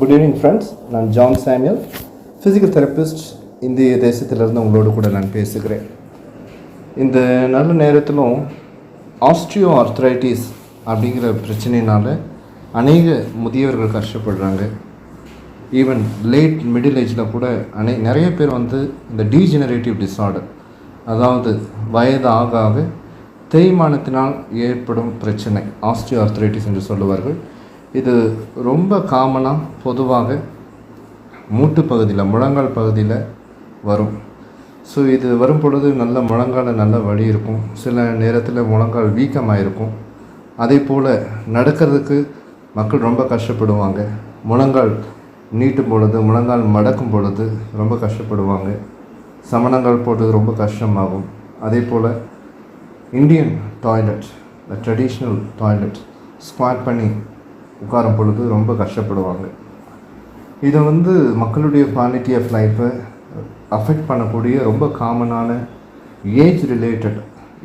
Good evening friends. நான் John சாமியல், physical therapist. இந்திய தேசத்திலிருந்து உங்களோடு கூட நான் பேசுகிறேன். இந்த நல்ல நேரத்திலும் ஆஸ்ட்ரியோ ஆர்த்ரைட்டிஸ் அப்படிங்கிற பிரச்சனையினால் அநேக முதியவர்கள் கஷ்டப்படுறாங்க. ஈவன் லேட் மிடில் ஏஜில் கூட நிறைய பேர் இந்த டீஜெனரேட்டிவ் டிஸார்டர், அதாவது வயது ஆக ஆக தேய்மானத்தினால் ஏற்படும் பிரச்சனை ஆஸ்ட்ரியோ ஆர்த்ரைட்டிஸ் என்று சொல்லுவார்கள். இது ரொம்ப காமனாக பொதுவாக மூட்டு பகுதியில், முழங்கால் பகுதியில் வரும். ஸோ இது வரும் பொழுது நல்ல முழங்கால் நல்ல வலி இருக்கும், சில நேரத்தில் முழங்கால் வீக்கமாக இருக்கும். அதே போல் நடக்கிறதுக்கு மக்கள் ரொம்ப கஷ்டப்படுவாங்க. முழங்கால் நீட்டும் பொழுது, முழங்கால் மடக்கும் பொழுது ரொம்ப கஷ்டப்படுவாங்க. சமணங்கால் போட்டது ரொம்ப கஷ்டமாகும். அதே போல் Indian toilet, traditional toilet squat பண்ணி உட்காரும் பொழுது ரொம்ப கஷ்டப்படுவாங்க. இதை மக்களுடைய குவாலிட்டி ஆஃப் லைஃப்பை அஃபெக்ட் பண்ணக்கூடிய ரொம்ப காமனான ஏஜ் ரிலேட்டட்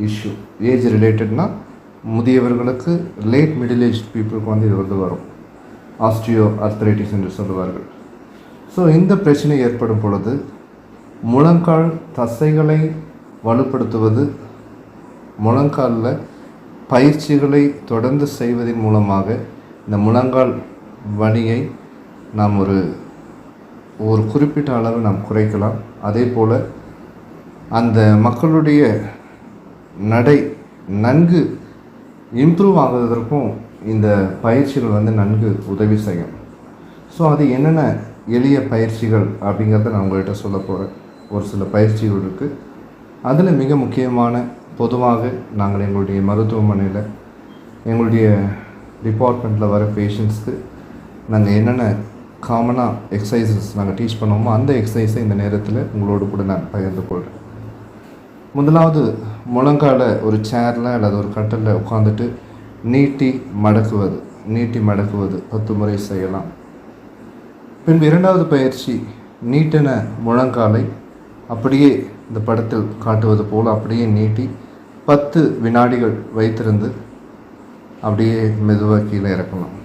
இஷ்யூ. ஏஜ் ரிலேட்டட்னால் முதியவர்களுக்கு, லேட் மிடில் ஏஜ் பீப்புளுக்கு இது வரும். ஆஸ்ட்ரியோ ஆர்த்ரைட்டிஸ் என்று சொல்லுவார்கள். ஸோ இந்த பிரச்சனை ஏற்படும் பொழுது முழங்கால் தசைகளை வலுப்படுத்துவது, முழங்காலில் பயிற்சிகளை தொடர்ந்து செய்வதன் மூலமாக இந்த முழங்கால் வலியை நாம் ஒரு குறிப்பிட்ட அளவு நாம் குறைக்கலாம். அதே போல் அந்த மக்களுடைய நடை நன்கு இம்ப்ரூவ் ஆகுவதற்கும் இந்த பயிற்சிகள் நன்கு உதவி செய்யும். ஸோ அது என்னென்ன எளிய பயிற்சிகள் அப்படிங்கிறத நான் உங்கள்கிட்ட சொல்ல போகிறேன். ஒரு சில பயிற்சிகள் இருக்குது. அதில் மிக முக்கியமான, பொதுவாக நாங்கள் எங்களுடைய மருத்துவமனையில் எங்களுடைய டிபார்ட்மெண்ட்டில் வர பேஷண்ட்ஸ்க்கு நாங்கள் என்னென்ன காமனாக எக்ஸசைசஸ் நாங்கள் டீச் பண்ணுவோமோ அந்த எக்ஸசைஸை இந்த நேரத்தில் உங்களோடு கூட நான் பகிர்ந்து கொள்கிறேன். முதலாவது, முழங்கால ஒரு சேரில் அல்லது ஒரு கட்டிலில் உட்காந்துட்டு நீட்டி மடக்குவது 10 முறை செய்யலாம். பின்பு இரண்டாவது பயிற்சி, நீட்டின முழங்காலை அப்படியே இந்த படத்தில் காட்டுவது போல் அப்படியே நீட்டி 10 வினாடிகள் வைத்திருந்து அப்படியே மெதுவாக கீழே இறக்கணும்.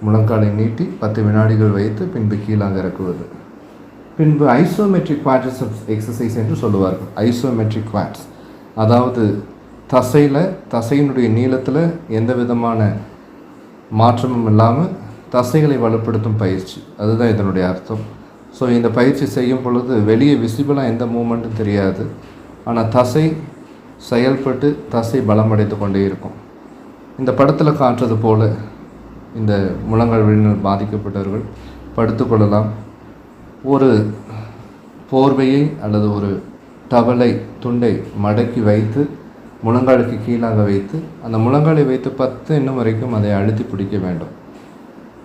முழங்காலை நீட்டி 10 வினாடிகள் வைத்து பின்பு கீழாக இறக்குவது. பின்பு ஐசோமெட்ரிக் குவாட்ரிசெப்ஸ் எக்ஸசைஸ் என்று சொல்லுவார்கள். ஐசோமெட்ரிக் குவாட்ஸ், அதாவது தசையினுடைய நீளத்தில் எந்த விதமான மாற்றமும் இல்லாமல் தசைகளை வலுப்படுத்தும் பயிற்சி, அதுதான் இதனுடைய அர்த்தம். ஸோ இந்த பயிற்சி செய்யும் பொழுது வெளியே விசிபிளாக எந்த மூமெண்ட்டும் தெரியாது, ஆனால் தசை செயல்பட்டு தசை பலமடைந்து கொண்டே இருக்கும். இந்த படத்தில் காட்டுறது போல் இந்த முழங்கால் வலியினால் பாதிக்கப்பட்டவர்கள் படுத்துக்கொள்ளலாம். ஒரு போர்வையை அல்லது ஒரு டவலை, துண்டை மடக்கி வைத்து முழங்காலுக்கு கீழாக வைத்து அந்த முழங்காலை வைத்து 10 எண்ணும் வரைக்கும் அதை அழுத்தி பிடிக்க வேண்டும்.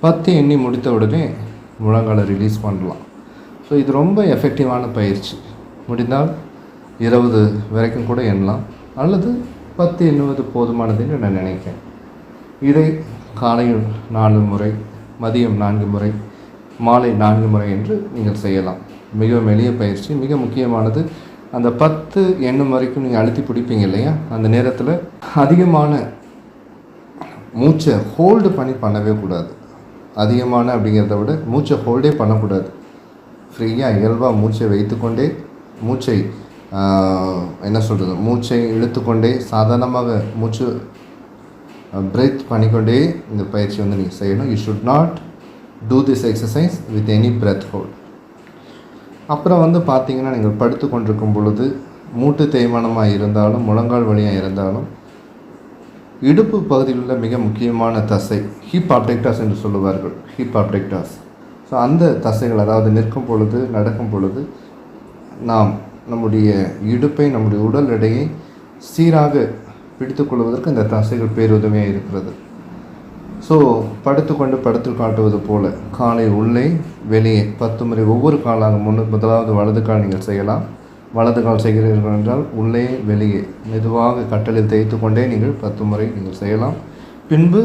10 எண்ணி முடித்த உடனே முழங்காலை ரிலீஸ் பண்ணலாம். ஸோ இது ரொம்ப எஃபெக்டிவான பயிற்சி. முடிந்தால் 20 வரைக்கும் கூட எண்ணலாம், அல்லது 10 எண்ணுவது போதுமானது என்று நான் நினைக்கிறேன். இதை காலையில் 4 முறை, மதியம் 4 முறை, மாலை 4 முறை என்று நீங்கள் செய்யலாம். மிகவும் எளிய பயிற்சி, மிக முக்கியமானது. அந்த 10 எண்ணும் வரைக்கும் நீங்கள் அழுத்தி பிடிப்பீங்க இல்லையா, அந்த நேரத்தில் அதிகமான மூச்சை ஹோல்டு பண்ணவே கூடாது. அதிகமான அப்படிங்கிறத விட மூச்சை ஹோல்டே பண்ணக்கூடாது. ஃப்ரீயாக இயல்பாக மூச்சை வைத்துக்கொண்டே, மூச்சை மூச்சை இழுத்துக்கொண்டே சாதாரணமாக மூச்சு பிரீத் பண்ணிக்கொண்டே இந்த பயிற்சி நீங்கள் செய்யணும். You should not do this exercise with any breath hold. அப்புறம் பார்த்தீங்கன்னா, நீங்கள் படுத்து கொண்டிருக்கும் பொழுது மூட்டு தேய்மானமாக இருந்தாலும், முழங்கால் வலியாக இருந்தாலும், இடுப்பு பகுதியில் உள்ள மிக முக்கியமான தசை, ஹிப் அப்டெக்டாஸ் என்று சொல்லுவார்கள். ஹிப் அப்டெக்டாஸ். ஸோ அந்த தசைகள், அதாவது நிற்கும் பொழுது, நடக்கும் பொழுது நாம் நம்முடைய இடுப்பை, நம்முடைய உடல் எடையை சீராக பிடித்துக்கொள்வதற்கு இந்த தசைகள் பேருதவியாக இருக்கிறது. ஸோ படுத்து காட்டுவது போல் காலை உள்ளே வெளியே 10 முறை, ஒவ்வொரு காலாக முதலாவது வலது கால் நீங்கள் செய்யலாம். வலது கால் செய்கிறீர்கள் என்றால் உள்ளே வெளியே மெதுவாக கட்டளில் தேய்த்து கொண்டே நீங்கள் 10 முறை நீங்கள் செய்யலாம். பின்பு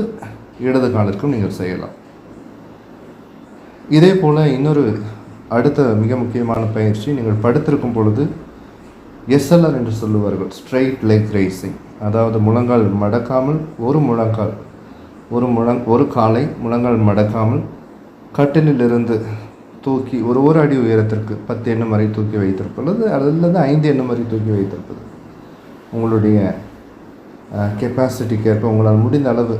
இடது காலிற்கும் நீங்கள் செய்யலாம். இதே போல் இன்னொரு அடுத்த மிக முக்கியமான பயிற்சி, நீங்கள் படுத்திருக்கும் பொழுது எஸ்எல்ஆர் என்று சொல்லுவார்கள், ஸ்ட்ரெயிட் லெக் ரேசிங். அதாவது முழங்கால் மடக்காமல் ஒரு காலை முழங்கால் மடக்காமல் கட்டிலிலிருந்து தூக்கி ஒரு அடி உயரத்திற்கு 10 எண்ணம் வரை தூக்கி வைத்திருப்பது அல்லது 5 எண்ணம் வரை தூக்கி வைத்திருப்பது உங்களுடைய கெப்பாசிட்டிக்கு ஏற்ப உங்களால் முடிந்த அளவு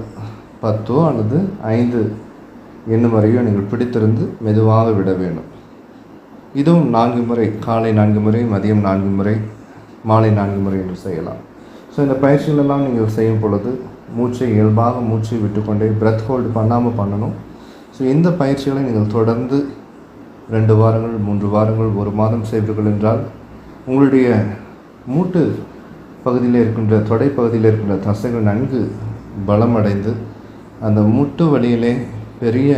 10 அல்லது 5 எண்ணம் வரையோ நீங்கள் பிடித்திருந்து மெதுவாக விட வேண்டும். இதுவும் 4 முறை, காலை 4 முறை, மதியம் 4 முறை, மாலை 4 முறை என்று செய்யலாம். ஸோ இந்த பயிற்சிகளெல்லாம் நீங்கள் செய்யும் பொழுது மூச்சை இயல்பாக மூச்சை விட்டுக்கொண்டே பிரெத் ஹோல்டு பண்ணாமல் பண்ணணும். ஸோ இந்த பயிற்சிகளை நீங்கள் தொடர்ந்து 2 வாரங்கள், 3 வாரங்கள், 1 மாதம் செய்வீர்கள் என்றால் உங்களுடைய மூட்டு பகுதியில் இருக்கின்ற தொடை பகுதியில் இருக்கின்ற தசைகள் நன்கு பலமடைந்து அந்த மூட்டு வலியிலே பெரிய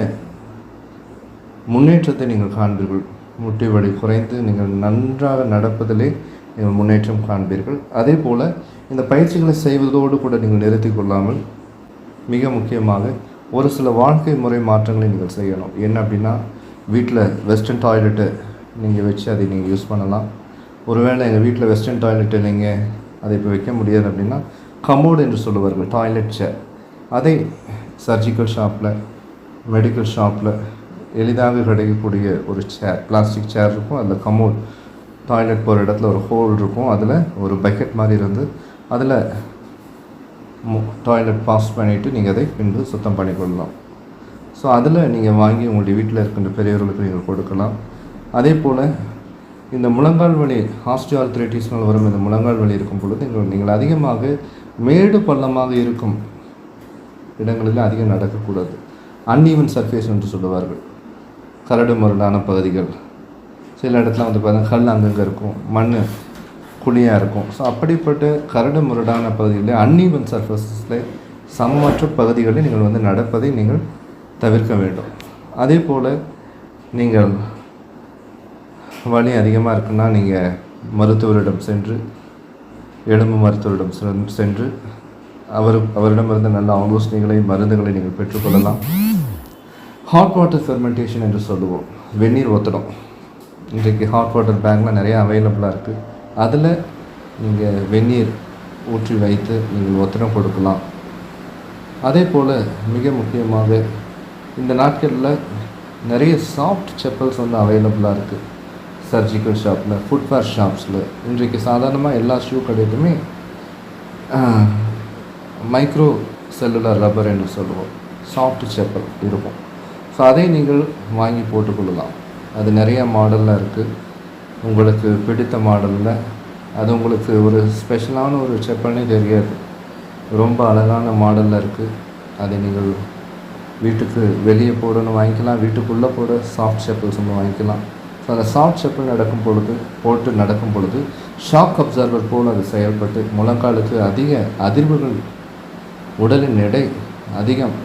முன்னேற்றத்தை நீங்கள் காண்பீர்கள். முட்டி வலி குறைந்து நீங்கள் நன்றாக நடப்பதிலே நீங்கள் முன்னேற்றம் காண்பீர்கள். அதே போல் இந்த பயிற்சிகளை செய்வதோடு கூட நீங்கள் நிறுத்தி கொள்ளாமல் மிக முக்கியமாக ஒரு சில வாழ்க்கை முறை மாற்றங்களை நீங்கள் செய்யணும். என்ன அப்படின்னா, வீட்டில் வெஸ்டர்ன் டாய்லெட்டு நீங்கள் வச்சு அதை நீங்கள் யூஸ் பண்ணலாம். ஒருவேளை எங்கள் வீட்டில் வெஸ்டர்ன் டாய்லெட்டு நீங்கள் அதை இப்போ வைக்க முடியாது அப்படின்னா கமோடு என்று சொல்லுவார்கள், டாய்லெட் சேர். அதை சர்ஜிக்கல் ஷாப்பில், மெடிக்கல் ஷாப்பில் எளிதாக கிடைக்கக்கூடிய ஒரு சேர், பிளாஸ்டிக் சேர் இருக்கும். அதில் கமோட், டாய்லெட் போகிற இடத்துல ஒரு ஹோல் இருக்கும். அதில் ஒரு பக்கெட் மாதிரி இருந்து அதில் டாய்லெட் பாஸ் பண்ணிவிட்டு நீங்கள் அதை பின்பு சுத்தம் பண்ணிக்கொள்ளலாம். ஸோ அதில் நீங்கள் வாங்கி உங்களுடைய வீட்டில் இருக்கின்ற பெரியவர்களுக்கு நீங்கள் கொடுக்கலாம். அதே போல் இந்த முழங்கால் வலி, ஆஸ்டியோஆர்த்ரைட்டிஸ்னால் வரும் இந்த முழங்கால் வலி இருக்கும் பொழுது நீங்கள் அதிகமாக மேடு பள்ளமாக இருக்கும் இடங்களில் அதிகம் நடக்கக்கூடாது. அன்ஈவன் சர்ஃபேஸ் என்று சொல்லுவார்கள், கரடு முரடான பகுதிகள். சில இடத்துல வந்து பார்த்தீங்கன்னா கல் அங்கங்கே இருக்கும், மண் குழியாக இருக்கும். ஸோ அப்படிப்பட்ட கரடு முரடான பகுதிகளில் அன்ஈவன் சர்ஃபேஸில் சமமற்ற பகுதிகளில் நீங்கள் வந்து நடப்பதை நீங்கள் தவிர்க்க வேண்டும். அதே போல் நீங்கள் வலி அதிகமாக இருக்குன்னா நீங்கள் மருத்துவரிடம் சென்று, எலும்பு மருத்துவரிடம் சென்று அவரிடமிருந்து நல்ல ஆலோசனைகளை, மருந்துகளை நீங்கள் பெற்றுக்கொள்ளலாம். ஹாட் வாட்டர் ஃபெர்மெண்டேஷன் என்று சொல்லுவோம், வெந்நீர் ஒத்தடம். இன்றைக்கு ஹாட் வாட்டர் பேங்க்லாம் நிறையா அவைலபிளாக இருக்குது. அதில் நீங்கள் வெந்நீர் ஊற்றி வைத்து நீங்கள் ஒத்தடம் கொடுக்கலாம். அதே போல் மிக முக்கியமாக இந்த நாட்களில் நிறைய சாஃப்ட் செப்பல்ஸ் வந்து அவைலபிளாக இருக்குது. சர்ஜிக்கல் ஷாப்பில், ஃபுட்வேர் ஷாப்ஸில் இன்றைக்கு சாதாரணமாக எல்லா ஷூ கடையிலுமே மைக்ரோ செல்லுலர் ரப்பர் என்று சொல்லுவோம், சாஃப்ட் செப்பல் இருக்கும். ஸோ அதை நீங்கள் வாங்கி போட்டுக்கொள்ளலாம். அது நிறைய மாடலில் இருக்குது. உங்களுக்கு பிடித்த மாடலில், அது உங்களுக்கு ஒரு ஸ்பெஷலான ஒரு செப்பல்னே தெரியாது, ரொம்ப அழகான மாடலில் இருக்குது. அதை நீங்கள் வீட்டுக்கு வெளியே போடணும் வாங்கிக்கலாம், வீட்டுக்குள்ளே போட சாஃப்ட் செப்பல்ஸ் ஒன்று வாங்கிக்கலாம். ஸோ அந்த சாஃப்ட் செப்பல் போட்டு நடக்கும் பொழுது ஷாக் அப்சர்வர் போல் அது செயல்பட்டு முழங்காலுக்கு அதிக அதிர்வுகள், உடலின் எடை அதிகம்,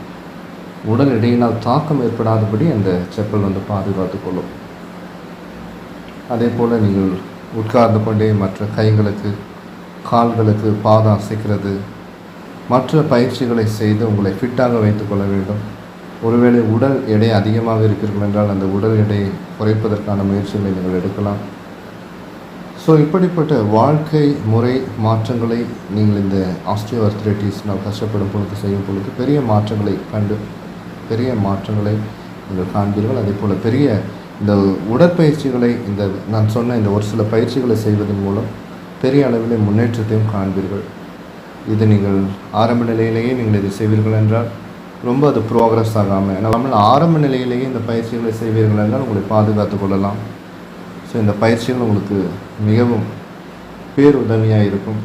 உடல் எடையினால் தாக்கம் ஏற்படாதபடி அந்த செப்பல் வந்து பாதுகாத்து கொள்ளும். அதே போல் நீங்கள் உட்கார்ந்து கொண்டே மற்ற கைகளுக்கு, கால்களுக்கு பாதம் அசைக்கிறது, மற்ற பயிற்சிகளை செய்து உங்களை ஃபிட்டாக வைத்துக்கொள்ள வேண்டும். ஒருவேளை உடல் எடை அதிகமாக இருக்கிறீர்கள் என்றால் அந்த உடல் எடையை குறைப்பதற்கான முயற்சிகளை நீங்கள் எடுக்கலாம். ஸோ இப்படிப்பட்ட வாழ்க்கை முறை மாற்றங்களை நீங்கள் இந்த ஆஸ்டியோஆர்த்ரைட்டிஸ்னால் கஷ்டப்படும் பொழுது செய்யும் பொழுது பெரிய மாற்றங்களை நீங்கள் காண்பீர்கள். அதே போல் பெரிய இந்த உடற்பயிற்சிகளை, இந்த நான் சொன்ன இந்த ஒரு சில பயிற்சிகளை செய்வதன் மூலம் பெரிய அளவில் முன்னேற்றத்தையும் காண்பீர்கள். இது நீங்கள் ஆரம்ப நிலையிலேயே நீங்கள் இதை செய்வீர்கள் என்றால் ரொம்ப அது ப்ரோக்ரஸ் ஆகாமல், நம்ம ஆரம்ப நிலையிலேயே இந்த பயிற்சிகளை செய்வீர்கள் என்றால் உங்களை பாதுகாத்து கொள்ளலாம். ஸோ இந்த பயிற்சிகள் உங்களுக்கு மிகவும் பேருதவியாக இருக்கும்.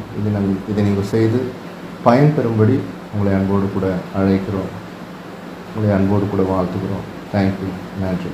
இதை நீங்கள் செய்து பயன்பெறும்படி உங்களை அன்போடு கூட அழைக்கிறோம், உங்களை அன்போடு கூட வாழ்த்துக்கிறோம். தேங்க்யூ, நன்றி.